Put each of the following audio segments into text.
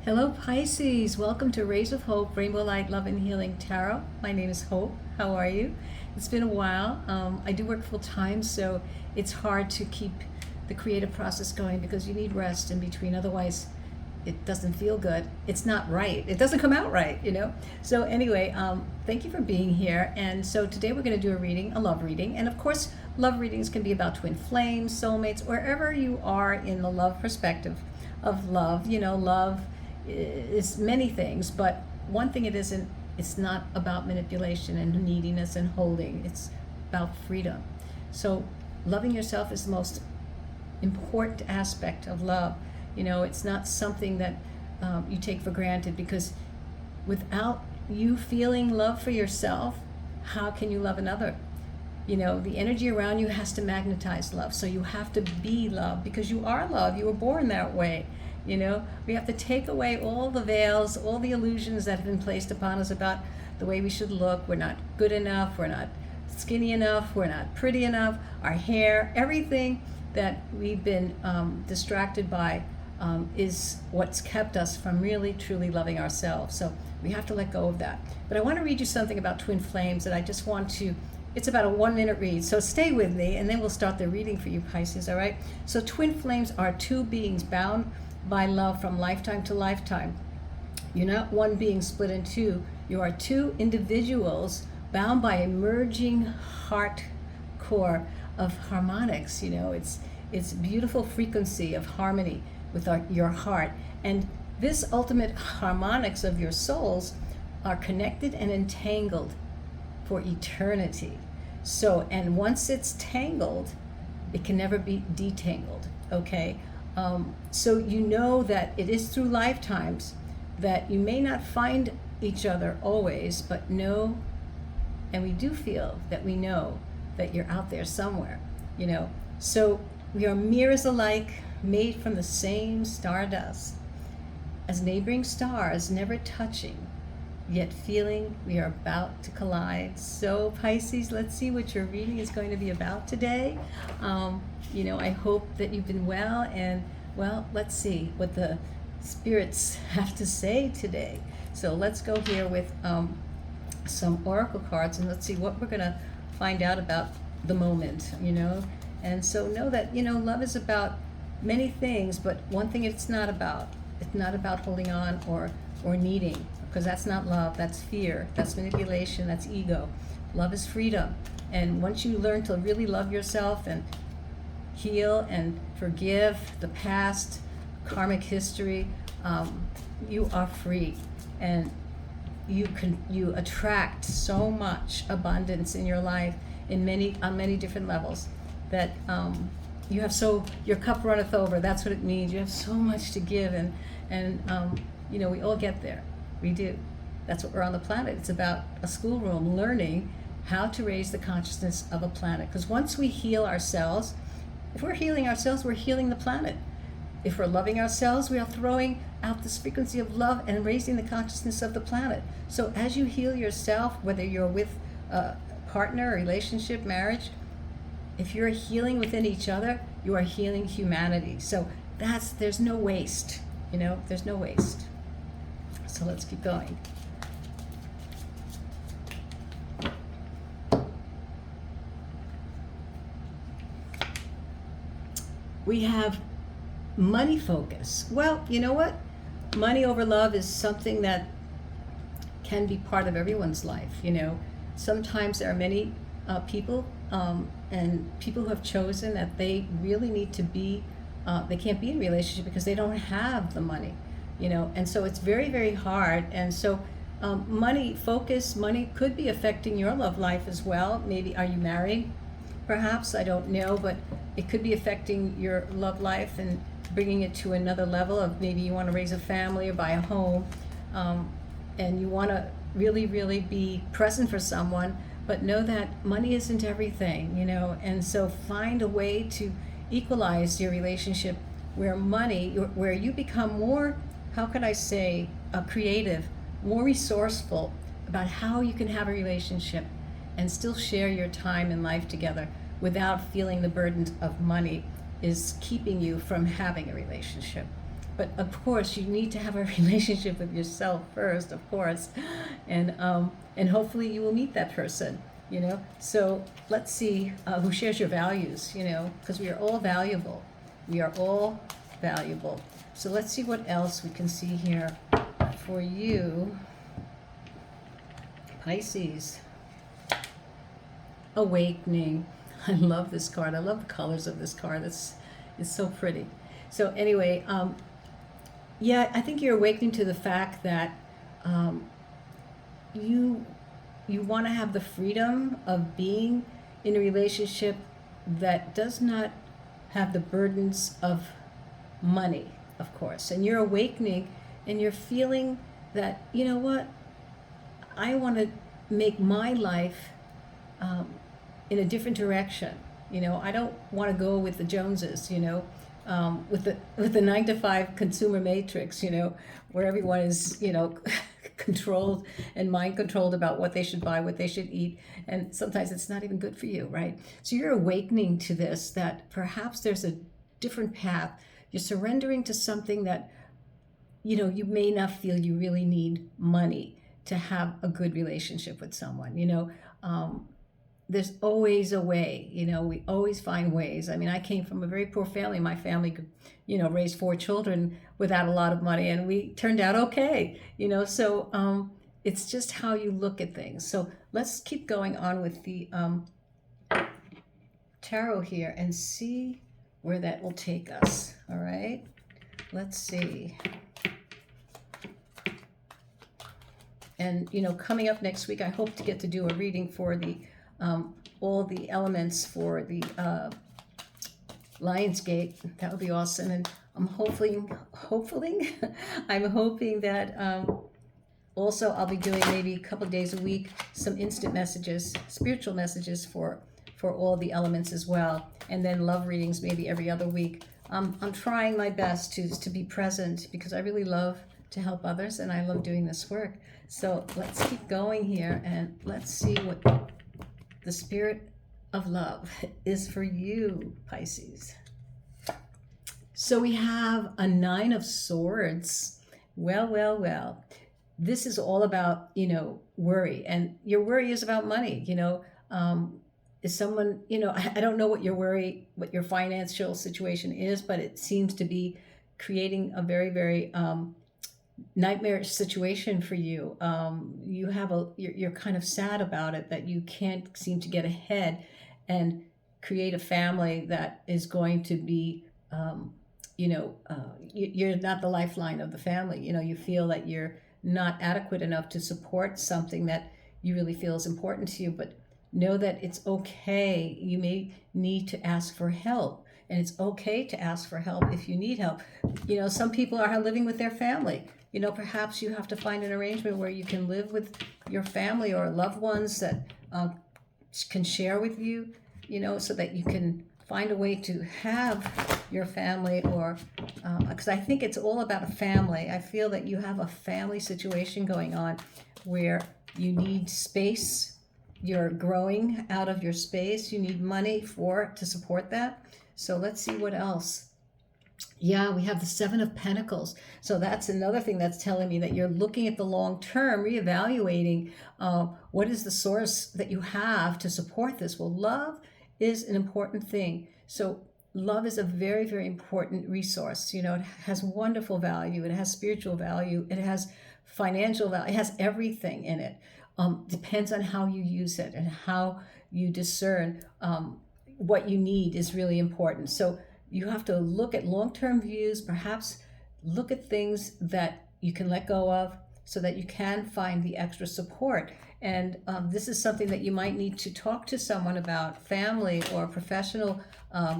Hello Pisces, welcome to Rays of Hope, Rainbow Light, Love and Healing Tarot. My name is Hope. How are you? It's been a while. I do work full time, so it's hard to keep the creative process going because you need rest in between. Otherwise, it doesn't feel good. It's not right. It doesn't come out right, you know? So anyway, thank you for being here. And so today we're going to do a reading, a love reading. And of course, love readings can be about twin flames, soulmates, wherever you are in the love perspective of love. You know, love is many things, but one thing it isn't, it's not about manipulation and neediness and holding. It's about freedom. So loving yourself is the most important aspect of love. You know, it's not something that you take for granted, because without you feeling love for yourself, how can you love another? You know, the energy around you has to magnetize love. So you have to be love because you are love. You were born that way. You know, we have to take away all the veils, all the illusions that have been placed upon us about the way we should look. We're not good enough. We're not skinny enough. We're not pretty enough. Our hair, everything that we've been distracted by is what's kept us from really, truly loving ourselves. So we have to let go of that. But I want to read you something about twin flames that I just want to, it's about a 1-minute read. So stay with me and then we'll start the reading for you, Pisces, all right? So twin flames are two beings bound by love from lifetime to lifetime. You're not one being split in two. You are two individuals bound by a merging heart core of harmonics. You know, it's beautiful frequency of harmony with your heart. And this ultimate harmonics of your souls are connected and entangled for eternity. So, and once it's tangled, it can never be detangled, okay? So you know that it is through lifetimes that you may not find each other always, but know, and we do feel that we know that you're out there somewhere, you know. So we are mirrors alike, made from the same stardust, as neighboring stars, never touching, yet feeling we are about to collide. So Pisces, let's see what your reading is going to be about today. You know, I hope that you've been well, and well, let's see what the spirits have to say today. So let's go here with some oracle cards, and let's see what we're going to find out about the moment, you know. And so know that, you know, love is about many things, but one thing it's not about holding on or needing, because that's not love. That's fear, that's manipulation, that's ego. Love is freedom. And once you learn to really love yourself and heal and forgive the past karmic history, you are free, and you attract so much abundance in your life on many different levels, that you have, so your cup runneth over. That's what it means. You have so much to give, and you know, we all get there. We do. That's what we're on the planet. It's about a schoolroom learning how to raise the consciousness of a planet. Because once we heal ourselves, if we're healing ourselves, we're healing the planet. If we're loving ourselves, we are throwing out this frequency of love and raising the consciousness of the planet. So as you heal yourself, whether you're with a partner, a relationship, marriage, if you're healing within each other, you are healing humanity. So there's no waste, you know, there's no waste. So let's keep going. We have money focus. Well, you know what? Money over love is something that can be part of everyone's life, you know. Sometimes there are many people and people who have chosen that they really need to be, they can't be in a relationship because they don't have the money, you know. And so it's very, very hard. And so money focus, money could be affecting your love life as well. Maybe, are you married? Perhaps, I don't know, but it could be affecting your love life and bringing it to another level of, maybe you want to raise a family or buy a home, and you want to really, really be present for someone, but know that money isn't everything, you know. And so find a way to equalize your relationship where where you become more, how could I say, creative, more resourceful about how you can have a relationship and still share your time and life together without feeling the burden of money is keeping you from having a relationship. But of course, you need to have a relationship with yourself first, of course, and hopefully you will meet that person. So let's see who shares your values. Because we are all valuable. We are all valuable. So let's see what else we can see here for you, Pisces. Awakening. I love this card. I love the colors of this card. It's so pretty. So anyway, yeah, I think you're awakening to the fact that you want to have the freedom of being in a relationship that does not have the burdens of money, of course. And you're awakening and you're feeling that, you know what, I want to make my life in a different direction. I don't want to go with the Joneses, with the 9-to-5 consumer matrix, where everyone is, controlled and mind controlled about what they should buy, what they should eat, and sometimes it's not even good for you, right? So you're awakening to this, that perhaps there's a different path. You're surrendering to something that, you may not feel you really need money to have a good relationship with someone. There's always a way. We always find ways. I mean, I came from a very poor family. My family could, raise 4 children without a lot of money, and we turned out okay. So it's just how you look at things. So let's keep going on with the tarot here and see where that will take us. All right, let's see. And coming up next week, I hope to get to do a reading for the all the elements for the Lionsgate. That would be awesome. And I'm hoping I'm hoping that also I'll be doing maybe a couple of days a week some instant messages, spiritual messages for all the elements as well, and then love readings maybe every other week. I'm trying my best to be present because I really love to help others and I love doing this work. So let's keep going here and let's see what the spirit of love is for you, Pisces. So we have a 9 of Swords. Well. This is all about, worry. And your worry is about money. Is someone, I don't know what your financial situation is, but it seems to be creating a very, very nightmarish situation for you. You're kind of sad about it, that you can't seem to get ahead and create a family that is going to be, you're not the lifeline of the family. You feel that you're not adequate enough to support something that you really feel is important to you, but know that it's okay. You may need to ask for help, and it's okay to ask for help if you need help. Some people are living with their family. Perhaps you have to find an arrangement where you can live with your family or loved ones that can share with you, so that you can find a way to have your family, or because I think it's all about a family. I feel that you have a family situation going on where you need space. You're growing out of your space. You need money to support that. So let's see what else. Yeah, we have the 7 of Pentacles. So that's another thing that's telling me that you're looking at the long term, reevaluating what is the source that you have to support this. Well, love is an important thing. So love is a very, very important resource. It has wonderful value. It has spiritual value. It has financial value. It has everything in it. Depends on how you use it and how you discern what you need is really important. So you have to look at long-term views, perhaps look at things that you can let go of so that you can find the extra support. And this is something that you might need to talk to someone about, family or professional,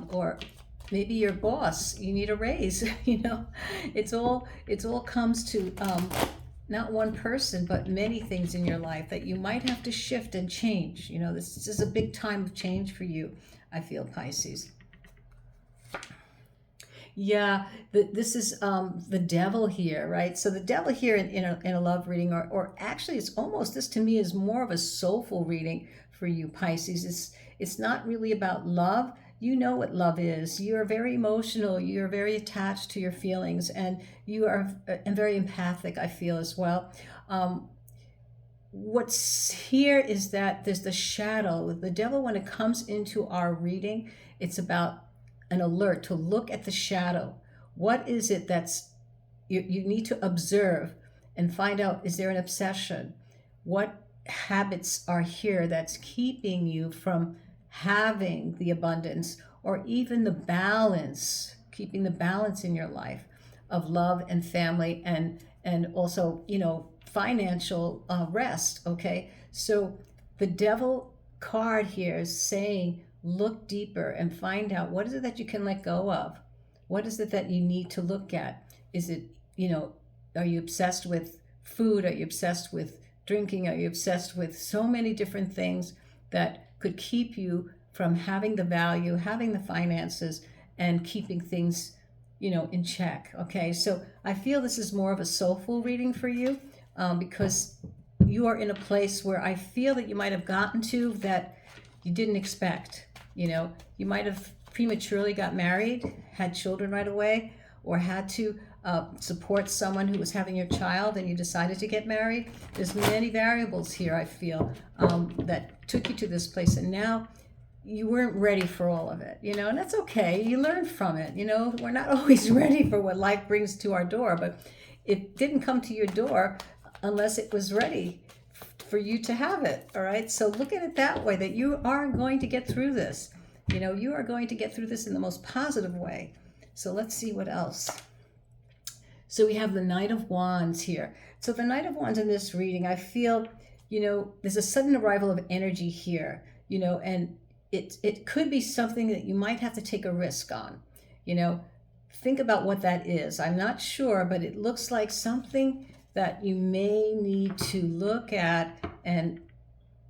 or maybe your boss. You need a raise. It's all comes to not one person, but many things in your life that you might have to shift and change. This is a big time of change for you, I feel, Pisces. Yeah, this is the devil here, right? So the devil here in a love reading, or actually it's almost, this to me is more of a soulful reading for you, Pisces. It's not really about love. you know what love is. You're very emotional. You're very attached to your feelings, and you are and very empathic, I feel, as well. What's here is that there's the shadow. The devil, when it comes into our reading, it's about an alert to look at the shadow. What is it that's you need to observe and find out, is there an obsession? What habits are here that's keeping you from having the abundance or even the balance, keeping the balance in your life of love and family and also, financial rest. Okay, so the devil card here is saying, look deeper and find out, what is it that you can let go of? What is it that you need to look at? Is it, are you obsessed with food? Are you obsessed with drinking? Are you obsessed with so many different things that could keep you from having the value, having the finances, and keeping things, in check? Okay, so I feel this is more of a soulful reading for you, because you are in a place where I feel that you might have gotten to that you didn't expect. You might have prematurely got married, had children right away, or had to support someone who was having your child and you decided to get married. There's many variables here, I feel, that took you to this place, and now you weren't ready for all of it, and that's okay. You learn from it. We're not always ready for what life brings to our door, but it didn't come to your door unless it was ready for you to have it. All right, so look at it that way, that you are going to get through this. You are going to get through this in the most positive way. So let's see what else. So we have the Knight of Wands here. So the Knight of Wands in this reading, I feel, there's a sudden arrival of energy here, and it could be something that you might have to take a risk on. Think about what that is. I'm not sure, but it looks like something that you may need to look at and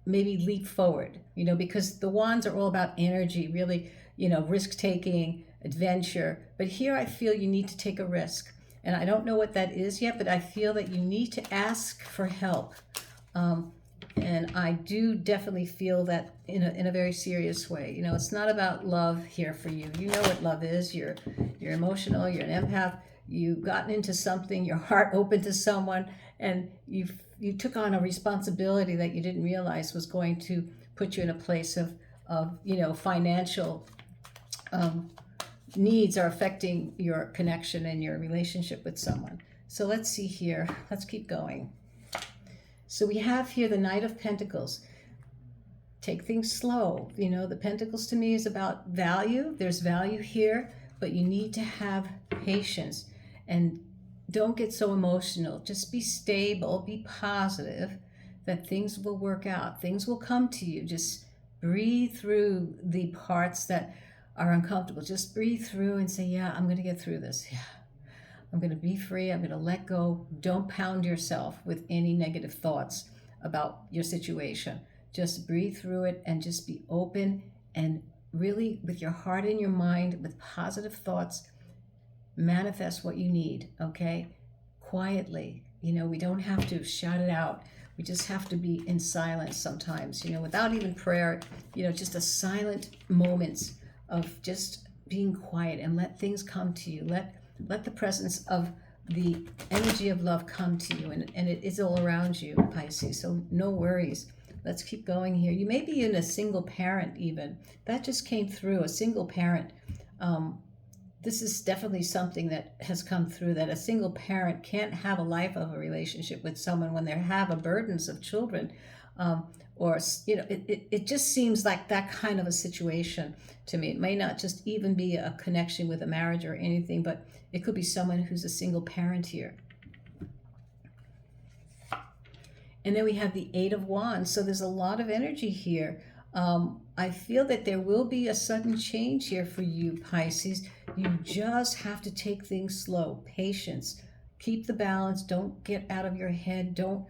maybe leap forward, because the wands are all about energy, really, risk-taking, adventure. But here I feel you need to take a risk. And I don't know what that is yet, but I feel that you need to ask for help. And I do definitely feel that in a very serious way. It's not about love here for you. You know what love is. You're emotional, you're an empath. You've gotten into something, your heart opened to someone, and you took on a responsibility that you didn't realize was going to put you in a place of financial needs are affecting your connection and your relationship with someone. So let's see here. Let's keep going. So we have here the Knight of Pentacles. Take things slow. The Pentacles to me is about value. There's value here, but you need to have patience. And don't get so emotional. Just be stable, be positive, that things will work out. Things will come to you. Just breathe through the parts that are uncomfortable. Just breathe through and say, yeah, I'm going to get through this. Yeah, I'm going to be free. I'm going to let go. Don't pound yourself with any negative thoughts about your situation. Just breathe through it and just be open, and really, with your heart and your mind, with positive thoughts, manifest what you need. Okay, quietly. We don't have to shout it out. We just have to be in silence sometimes, without even prayer, just a silent moments of just being quiet and let things come to you. Let the presence of the energy of love come to you, and it is all around you, Pisces. So no worries. Let's keep going here. You may be in a single parent even. That just came through, a single parent. This is definitely something that has come through, that a single parent can't have a life of a relationship with someone when they have a burdens of children. It just seems like that kind of a situation to me. It may not just even be a connection with a marriage or anything, but it could be someone who's a single parent here. And then we have the Eight of Wands. So there's a lot of energy here. I feel that there will be a sudden change here for you, Pisces. You just have to take things slow. Patience. Keep the balance. Don't get out of your head. Don't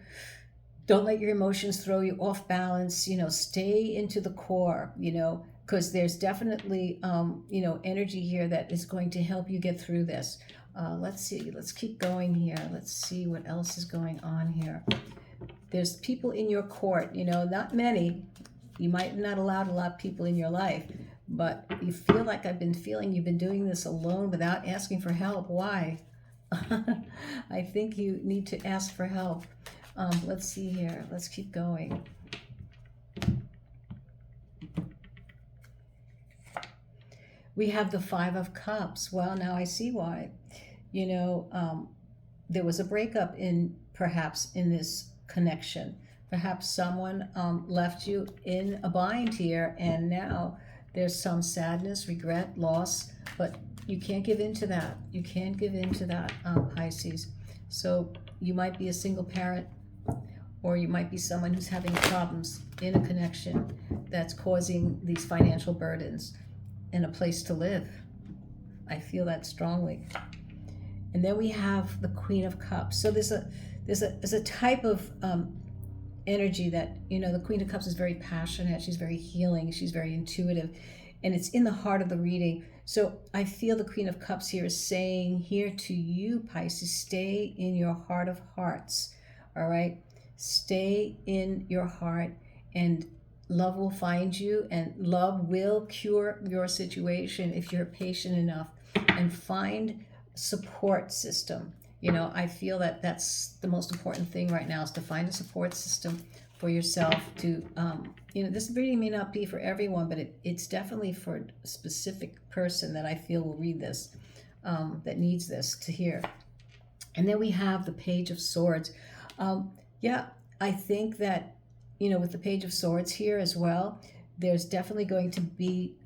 let your emotions throw you off balance. Stay into the core, because there's definitely, energy here that is going to help you get through this. Let's see. Let's keep going here. Let's see what else is going on here. There's people in your court, not many. You might not allow a lot of people in your life, but you feel like I've been feeling you've been doing this alone without asking for help. Why? I think you need to ask for help. Let's see here. Let's keep going. We have the Five of Cups. Well, now I see why. You know, there was a breakup perhaps in this connection. Perhaps someone left you in a bind here, and now there's some sadness, regret, loss, but you can't give in to that. You can't give in to that, Pisces. So you might be a single parent, or you might be someone who's having problems in a connection that's causing these financial burdens and a place to live. I feel that strongly. And then we have the Queen of Cups. So there's a type of energy that, you know, the Queen of Cups is very passionate. She's very healing. She's very intuitive, and it's in the heart of the reading. So I feel the Queen of Cups here is saying here to you, Pisces, stay in your heart of hearts. All right, stay in your heart, and love will find you, and love will cure your situation if you're patient enough and find support system. You know, I feel that that's the most important thing right now, is to find a support system for yourself to, you know, this reading may not be for everyone, but it's definitely for a specific person that I feel will read this, that needs this to hear. And then we have the Page of Swords. Yeah, I think that, you know, with the Page of Swords here as well, there's definitely going to be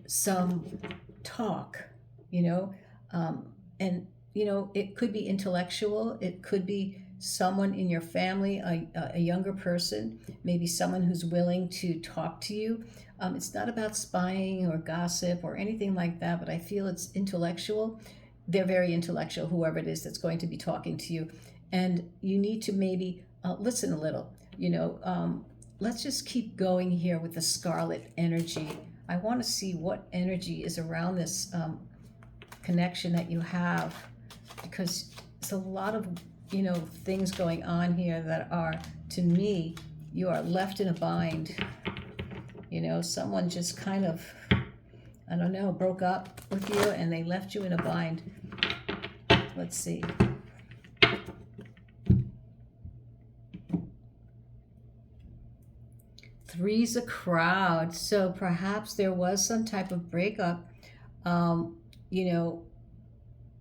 some talk, you know, and, you know, it could be intellectual. It could be someone in your family, a younger person, maybe someone who's willing to talk to you. It's not about spying or gossip or anything like that, but I feel it's intellectual. They're very intellectual, whoever it is that's going to be talking to you. And you need to maybe listen a little. You know, let's just keep going here with the Scarlet energy. I want to see what energy is around this connection that you have, because it's a lot of, you know, things going on here that are, to me, you are left in a bind. You know, someone just kind of, I don't know, broke up with you and they left you in a bind. Let's see. Three's a crowd. So perhaps there was some type of breakup, you know,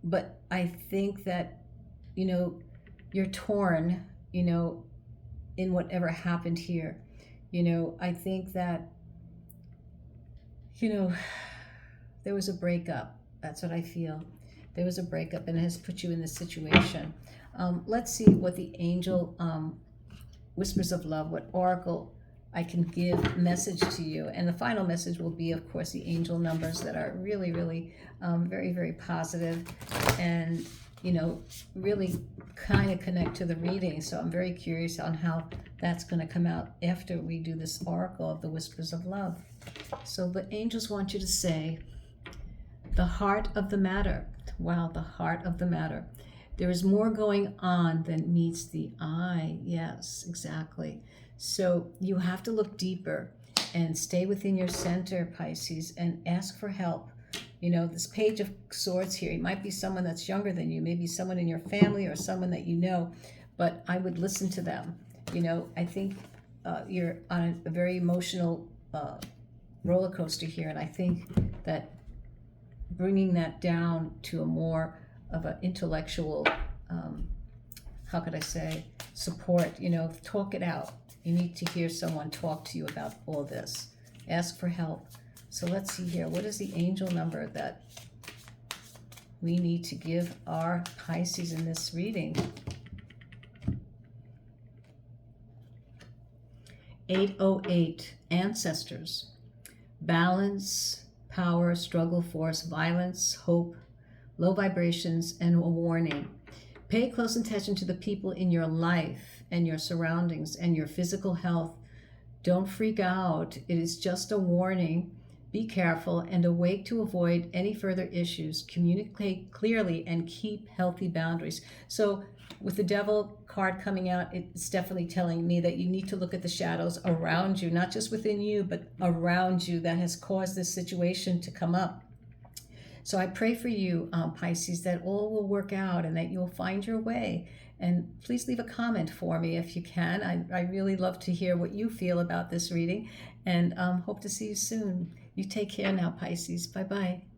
but I think that, you know, you're torn, you know, in whatever happened here. You know, I think that, you know, there was a breakup. That's what I feel. There was a breakup, and it has put you in this situation. Let's see what the angel whispers of love, what oracle I can give message to you. And the final message will be, of course, the angel numbers that are really, really very, very positive, and, you know, really kind of connect to the reading. So I'm very curious on how that's going to come out after we do this oracle of the whispers of love. So the angels want you to say, the heart of the matter. Wow, the heart of the matter. There is more going on than meets the eye. Yes, exactly. So you have to look deeper and stay within your center, Pisces, and ask for help. You know, this Page of Swords here, it might be someone that's younger than you, maybe someone in your family or someone that you know, but I would listen to them. You know, I think you're on a very emotional roller coaster here, and I think that bringing that down to a more of an intellectual, how could I say, support, you know, talk it out. You need to hear someone talk to you about all this. Ask for help. So let's see here. What is the angel number that we need to give our Pisces in this reading? 808, ancestors. Balance, power, struggle, force, violence, hope, low vibrations, and a warning. Pay close attention to the people in your life and your surroundings and your physical health. Don't freak out. It is just a warning. Be careful and awake to avoid any further issues. Communicate clearly and keep healthy boundaries. So with the devil card coming out, it's definitely telling me that you need to look at the shadows around you, not just within you, but around you that has caused this situation to come up. So I pray for you, Pisces, that all will work out and that you'll find your way. And please leave a comment for me if you can. I really love to hear what you feel about this reading, and hope to see you soon. You take care now, Pisces. Bye-bye.